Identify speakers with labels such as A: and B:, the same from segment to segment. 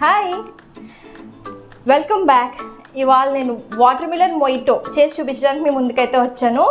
A: Hi, welcome back. ఇవాళ నేను water melon mojito చేసి చూపించడానికి మీ ముందుకైతే వచ్చాను.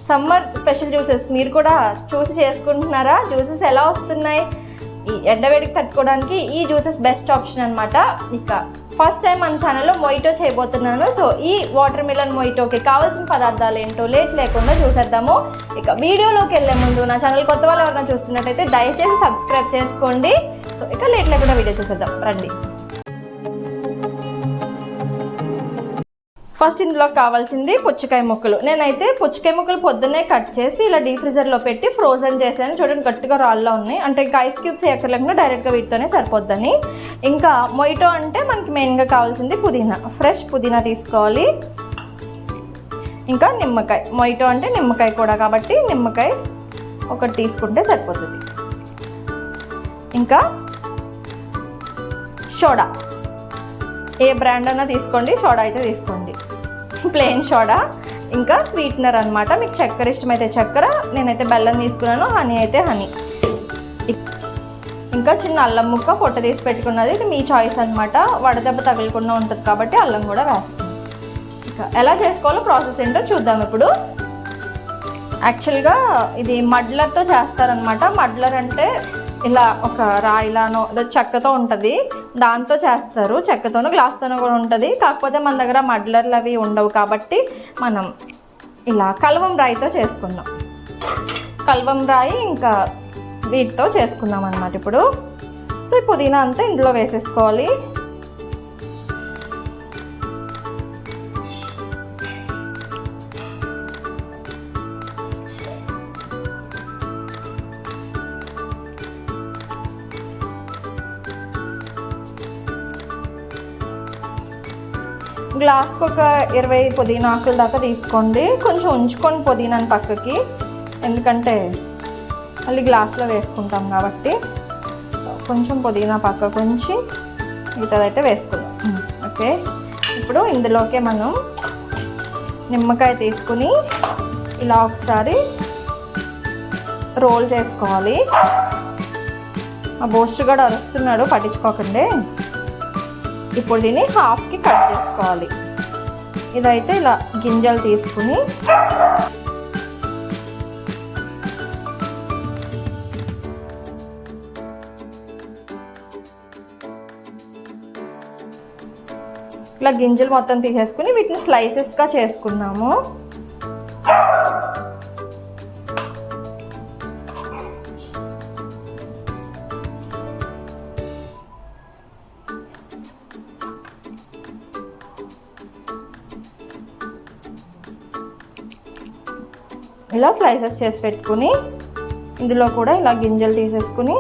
A: సమ్మర్ స్పెషల్ జ్యూసెస్ మీరు కూడా చూసి చేసుకుంటున్నారా? జ్యూసెస్ ఎలా వస్తున్నాయి? ఈ ఎండవేడికి తట్టుకోవడానికి ఈ జ్యూసెస్ బెస్ట్ ఆప్షన్ అనమాట. ఇక ఫస్ట్ టైం మన ఛానల్లో మొయిటో చేయబోతున్నాను. సో ఈ వాటర్ మిలన్ మొయిటోకి కావాల్సిన పదార్థాలు ఏంటో లేట్ లేకుండా చూసేద్దాము. ఇక వీడియోలోకి వెళ్ళే ముందు నా ఛానల్ కొత్త వాళ్ళు ఎవరైనా చూస్తున్నట్టయితే దయచేసి సబ్స్క్రైబ్ చేసుకోండి. సో ఇక లేట్ లేకుండా వీడియో చూసేద్దాం రండి. ఫస్ట్ ఇందులో కావాల్సింది పుచ్చకాయ ముక్కలు. నేనైతే పుచ్చకాయ ముక్కలు పొద్దున్నే కట్ చేసి ఇలా డీప్ ఫ్రీజర్లో పెట్టి ఫ్రోజన్ చేశాను. చూడండి గట్టిగా రాళ్ళలో ఉన్నాయి. అంటే ఇంకా ఐస్ క్యూబ్స్ ఎక్కర్లేకుండా డైరెక్ట్గా వీటితోనే సరిపోద్దని. ఇంకా మొయిటో అంటే మనకి మెయిన్గా కావాల్సింది పుదీనా, ఫ్రెష్ పుదీనా తీసుకోవాలి. ఇంకా నిమ్మకాయ, మొయిటో అంటే నిమ్మకాయ కూడా కాబట్టి నిమ్మకాయ ఒకటి తీసుకుంటే సరిపోతుంది. ఇంకా సోడా, ఏ బ్రాండ్ అయినా తీసుకోండి, సోడా అయితే తీసుకోండి, ప్లెయిన్ సోడా. ఇంకా స్వీట్నర్ అనమాట. మీకు చక్కెర ఇష్టమైతే చక్కెర, నేనైతే బెల్లం తీసుకున్నాను, హనీ అయితే హనీ. ఇంకా చిన్న అల్లం ముక్క పొట్ట తీసి పెట్టుకున్నది, ఇది మీ చాయిస్ అనమాట. వడదెబ్బ తగలకుండా ఉంటుంది కాబట్టి అల్లం కూడా వేస్తాను. ఇంకా ఎలా చేసుకోవాలో ప్రాసెస్ ఏంటో చూద్దాం ఇప్పుడు. యాక్చువల్గా ఇది మడ్లర్తో చేస్తారనమాట. మడ్లర్ అంటే ఇలా ఒక రాయిలానో చెక్కతో ఉంటుంది, దాంతో చేస్తారు. చెక్కతోనో గ్లాస్తోనో కూడా ఉంటుంది. కాకపోతే మన దగ్గర మడ్లర్లు అవి ఉండవు కాబట్టి మనం ఇలా కల్వం రాయితో చేసుకున్నాం. కల్వం రాయి ఇంకా వీటితో చేసుకున్నాం అన్నమాట. ఇప్పుడు సో ఈ పుదీనా అంతా ఇందులో వేసేసుకోవాలి. గ్లాస్కి ఒక 20 పుదీనా ఆకుల దాకా తీసుకోండి. కొంచెం ఉంచుకొని పుదీనాని పక్కకి, ఎందుకంటే మళ్ళీ గ్లాస్లో వేసుకుంటాం కాబట్టి. కొంచెం పుదీనా పక్కకు ఉంచి మిగతాదైతే వేసుకుందాం. ఓకే, ఇప్పుడు ఇందులోకే మనం నిమ్మకాయ తీసుకుని ఇలా ఒకసారి రోల్ చేసుకోవాలి. ఆ బోస్టర్ కూడా అరుస్తున్నాడు, పట్టించుకోకండి. ఇప్పుడు దీన్ని హాఫ్కి కట్ చేసుకోవాలి. ఇదైతే ఇలా గింజలు తీసుకుని ఇలా గింజలు మొత్తం తీసేసుకుని వీటిని స్లైసెస్గా చేసుకున్నాము. ఇలా స్లైసెస్ చేసి పెట్టుకుని ఇందులో కూడా ఇలా గింజలు తీసేసుకుని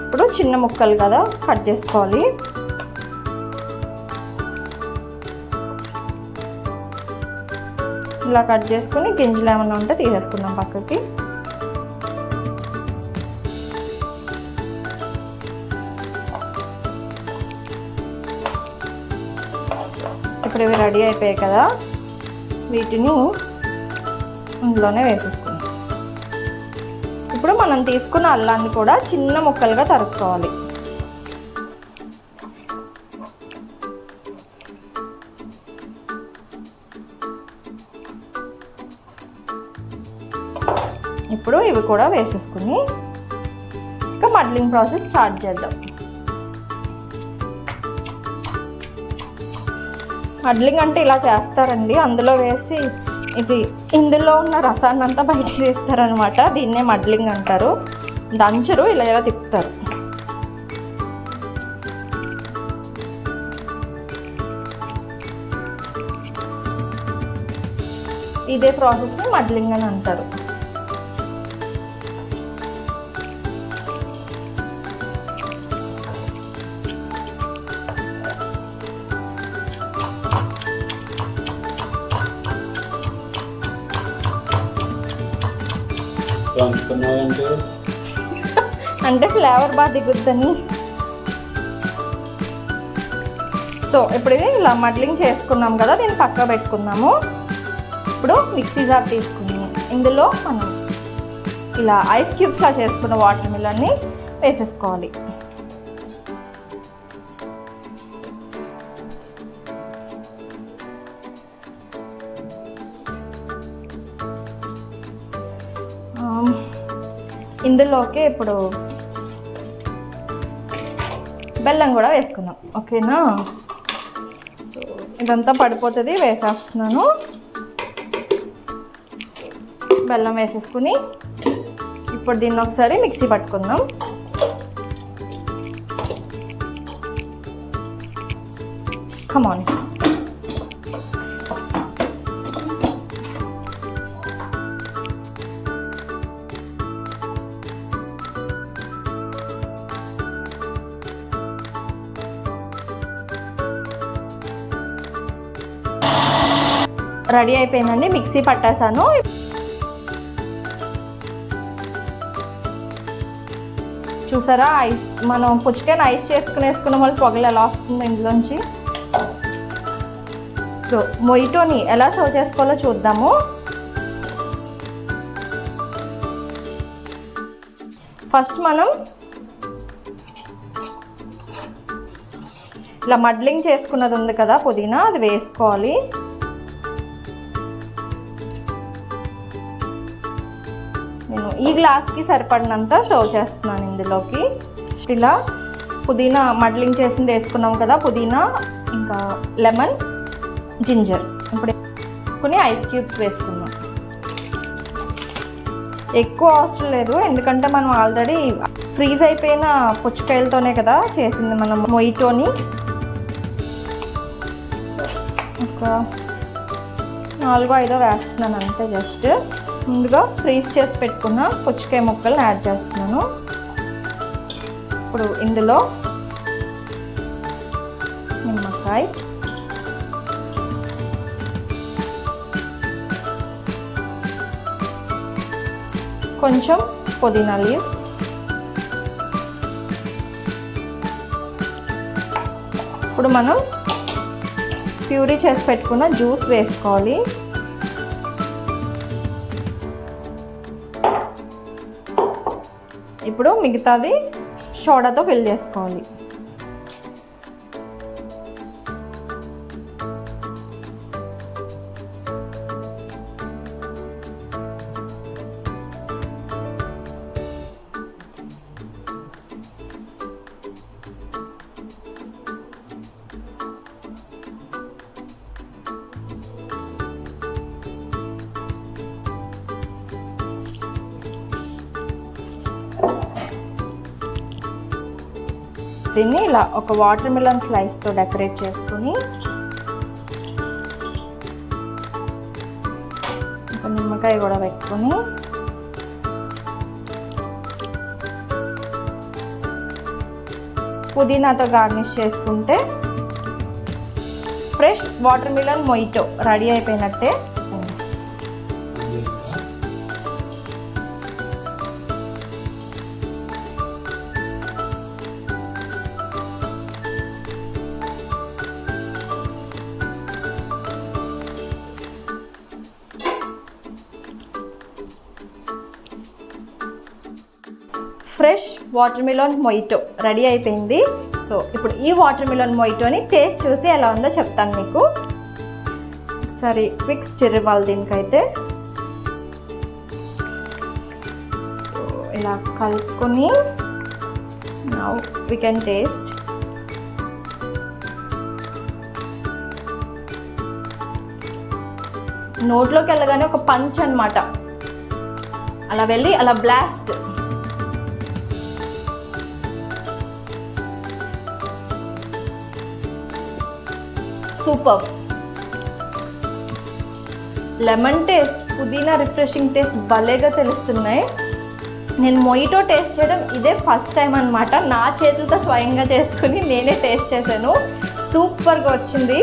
A: ఇప్పుడు చిన్న ముక్కలు కదా కట్ చేసుకోవాలి. ఇలా కట్ చేసుకుని గింజలు ఏమైనా ఉంటే తీసేసుకుందాం పక్కకి. ఇప్పుడు ఇవి రెడీ అయిపోయాయి కదా, వీటిని ఇందులోనే వేసేసుకుందాం. ఇప్పుడు మనం తీసుకున్న అల్లాన్ని కూడా చిన్న ముక్కలుగా తరుక్కోవాలి. ఇప్పుడు ఇవి కూడా వేసేసుకుని ఇంకా మడ్లింగ్ ప్రాసెస్ స్టార్ట్ చేద్దాం. మడ్లింగ్ అంటే ఇలా చేస్తారండి, అందులో వేసి ఇది ఇందులో ఉన్న రసాన్ని అంతా బయటికి తీస్తారనమాట. దీన్నే మడ్లింగ్ అంటారు. దంచరు, ఇలా ఇలా తిప్పుతారు. ఇదే ప్రాసెస్ని మడ్లింగ్ అని అంటారు. అంటే ఫ్లేవర్ బాగా దిగుద్దని. సో ఇప్పుడు ఇది ఇలా మడ్లింగ్ చేసుకున్నాం కదా, దీన్ని పక్క పెట్టుకుందాము. ఇప్పుడు మిక్సీ జార్ తీసుకుని ఇందులో మనం ఇలా ఐస్ క్యూబ్స్లా చేసుకున్న వాటర్ మిలన్ని వేసేసుకోవాలి. ఇందులోకి ఇప్పుడు బెల్లం కూడా వేసుకుందాం. ఓకేనా? సో ఇదంతా పడిపోతుంది, వేసేస్తున్నాను. బెల్లం వేసేసుకుని ఇప్పుడు దీన్ని ఒకసారి మిక్సీ పట్టుకుందాం. కమాన్. రెడీ అయిపోయిందండి, మిక్సీ పట్టేసాను. చూసారా ఐస్, మనం పుచ్చకాయని ఐస్ వేసుకున్న వాళ్ళు పొగలు ఎలా వస్తుంది ఇందులోంచి. సో మొయిటోని ఎలా సర్వ్ చేసుకోవాలో చూద్దాము. ఫస్ట్ మనం ఇలా మడ్లింగ్ చేసుకున్నది ఉంది కదా పుదీనా, అది వేసుకోవాలి. నేను ఈ గ్లాస్కి సరిపడినంత సర్వ్ చేస్తున్నాను ఇందులోకి. ఇలా పుదీనా మడ్లింగ్ చేసింది వేసుకున్నాం కదా, పుదీనా ఇంకా లెమన్, జింజర్. ఇప్పుడు కొన్ని ఐస్ క్యూబ్స్ వేసుకున్నాం. ఎక్కువ అవసరం లేదు, ఎందుకంటే మనం ఆల్రెడీ ఫ్రీజ్ అయిపోయిన పుచ్చకాయలతోనే కదా చేసింది మనం మొయిటోని. ఒక 4-5 వేస్తున్నాను అంతే. జస్ట్ ముందుగా ఫ్రీజ్ చేసి పెట్టుకున్న పుచ్చకాయ ముక్కలను యాడ్ చేస్తున్నాను. ఇప్పుడు ఇందులో నిమ్మకాయ, కొంచెం పుదీనా లీవ్స్, ఇప్పుడు మనం ప్యూరీ చేసి పెట్టుకున్న జ్యూస్ వేసుకోవాలి. ఇప్పుడు మిగతాది సోడాతో ఫిల్ చేసుకోవాలి. దీన్ని ఇలా ఒక వాటర్ మిలన్ స్లైస్తో డెకరేట్ చేసుకుని ఒక నిమ్మకాయ కూడా పెట్టుకొని పుదీనాతో గార్నిష్ చేసుకుంటే fresh water melon mojito ready అయిపోయినట్టే. Fresh water melon mojito ready అయిపోయింది. సో ఇప్పుడు ఈ వాటర్ మిలన్ మొయిటోని టేస్ట్ చూసి ఎలా ఉందో చెప్తాను మీకు. ఒకసారి క్విక్ స్టిర్ ఇవ్వాలి దీనికైతే. సో ఇలా కలుపుకొని నౌ వి కెన్ టేస్ట్. నోట్లోకి వెళ్ళగానే ఒక పంచ్ అన్నమాట, అలా వెళ్ళి అలా బ్లాస్ట్. సూపర్. లెమన్ టేస్ట్, పుదీనా రిఫ్రెషింగ్ టేస్ట్ భలేగా తెలుస్తున్నాయి. నేను మొయిటో టేస్ట్ చేయడం ఇదే ఫస్ట్ టైం అనమాట. నా చేతులతో స్వయంగా చేసుకుని నేనే టేస్ట్ చేశాను. సూపర్గా వచ్చింది.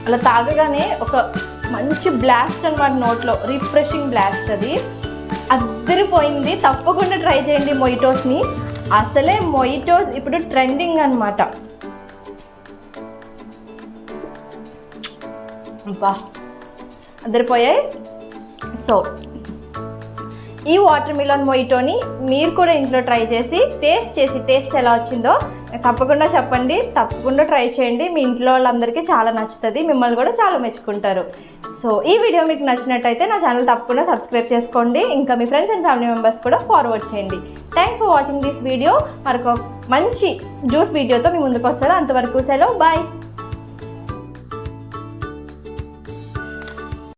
A: అలా తాగగానే ఒక మంచి బ్లాస్ట్ అనమాట నోట్లో, రిఫ్రెషింగ్ బ్లాస్ట్. అది అద్దరిపోయింది. తప్పకుండా ట్రై చేయండి మొయిటోస్ని. అసలే మొయిటోస్ ఇప్పుడు ట్రెండింగ్ అనమాట. అబ్బా అదిరిపోయాయి. సో ఈ వాటర్ మిలన్ మొయిటోని మీరు కూడా ఇంట్లో ట్రై చేసి టేస్ట్ ఎలా వచ్చిందో తప్పకుండా చెప్పండి. తప్పకుండా ట్రై చేయండి. మీ ఇంట్లో వాళ్ళందరికీ చాలా నచ్చుతుంది, మిమ్మల్ని కూడా చాలా మెచ్చుకుంటారు. సో ఈ వీడియో మీకు నచ్చినట్టయితే నా ఛానల్ తప్పకుండా సబ్స్క్రైబ్ చేసుకోండి. ఇంకా మీ ఫ్రెండ్స్ అండ్ ఫ్యామిలీ మెంబర్స్ కూడా ఫార్వర్డ్ చేయండి. Thanks for watching this video. మరొక మంచి జ్యూస్ వీడియోతో మీ ముందుకు వస్తాను. అంతవరకు సెలవు, బాయ్.